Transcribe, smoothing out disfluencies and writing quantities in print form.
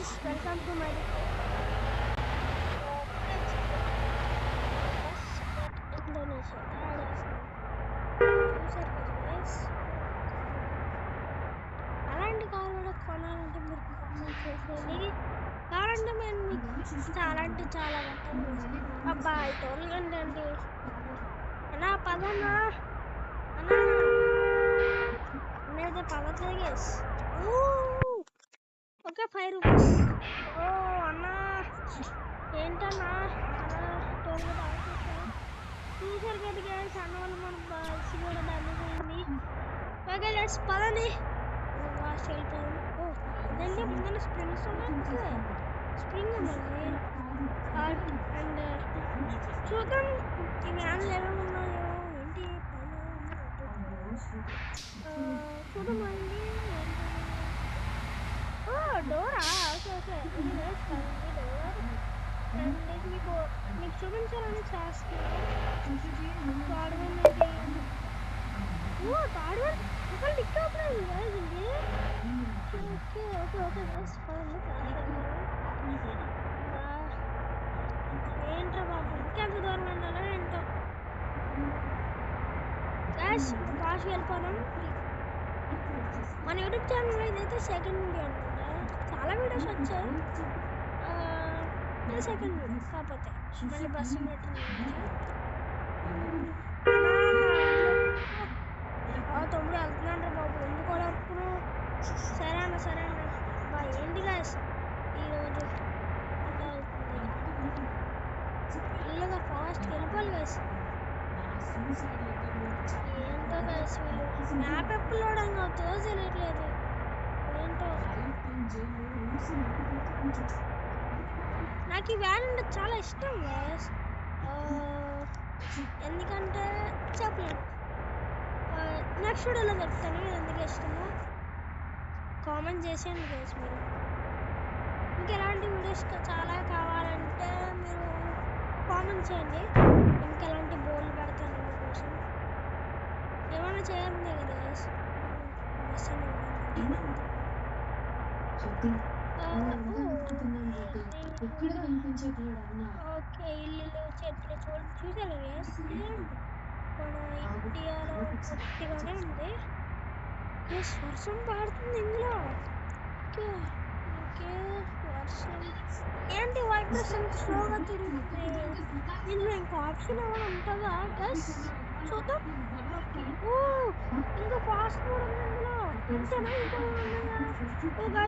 guys, welcome to my Indonesia. చూసారు కదా guys, అలాంటి కార్ కూడా కొనాలంటే మీరు కామెంట్ చేసేది. కావాలంటే నేను మీకు చాలా అంటే చాలా అబ్బాయి తోలుగండి అండి అన్నా పదన్నా అన్నా నేనైతే పదట్లేదు గైస్. Okay 5 rupees. ఓ అన్నా ఏంటన్నా అన్నా టోల్ చూసారు కదా గైస్, అన్న వాళ్ళు మన బస్ కూడా దండిపోయింది. ఓకే గైస్ పదండి వాష్ వెళ్ళిపోయాం. ఓ ఇదండి ముందర స్ప్రింగ్స్ ఉన్నాయి, స్ప్రింగ్ ఉన్నది అండ్ చూద్దాం ఈ వ్యాన్లు ఎలా ఉన్నాయో ఏంటి చూద్దాం అండి. డోరా ఓకే ఓకే ఇది వేసుకోండి డోర్. అండ్ మీకు మీకు చూపించాలని చేస్తున్నాను. తాడువన్నది తాడువన్ ఒకళ్ళు టిక్ అవుతున్నాయి ఇది. ఓకే ఓకే ఓకే వేసుకోండి. ఏంట్రా బాబు ఇంకెంత దూరం వెళ్ళాలో ఏంటో గ్యాస్ వాష్ వెళ్ళిపోదాం. మన యూట్యూబ్ ఛానల్ ఇదైతే సెకండ్ వీడియో అనమాట. చాలా వీడియోస్ వచ్చాయి, ఇది సెకండ్ వీడియో. కాకపోతే మళ్ళీ బస్సు తమ్ముడు వెళ్తున్నాడు బాబు ఎందుకు అడుగుతున్నావు? సరే అన్న సరే అన్న. బా ఏంటి గ్యాస్ ఈరోజు అలా అవుతుంది, ఇల్లుగా ఫాస్ట్కి వెళ్ళిపోవాలి గ్యాస్. ఏంటో గైస్ వీళ్ళు మ్యాప్ ఎప్పుడు లోడింగ్ అవుతుందో తెలియట్లేదు ఏంటో. నాకు ఈ వ్యాన్ అంటే చాలా ఇష్టం గైస్, ఎందుకంటే చెప్పలేను. నెక్స్ట్ వీడియోలో చెప్తాను ఎందుకు ఇష్టమో. కామెంట్ చేసేయండి గైస్ మీరు. ఇంకెలాంటి వీడియోస్ చాలా కావాలంటే మీరు కామెంట్ చేయండి, ఇంకెలాంటి బోర్లు పెడతాను మీకోసం. ఏమైనా చేయాలి కదా గైస్. ఓకే ఇల్లు చెట్లు చూసారు గైస్, మన ఇండియాలో కొద్దిగానే ఉంది. వర్షం పడుతుంది ఇందులో. ఓకే ఓకే వర్షం ఏంటి వైబ్రేషన్ స్లోగా తిరుగుతుంది. ఇందులో ఇంకో ఆప్షన్ ఏమైనా ఉంటుందా గైస్ చూద్దాం. ఇంకా ఫాస్ట్ కూడా ఉంది ఇందులో. అంతేనా ఇంకా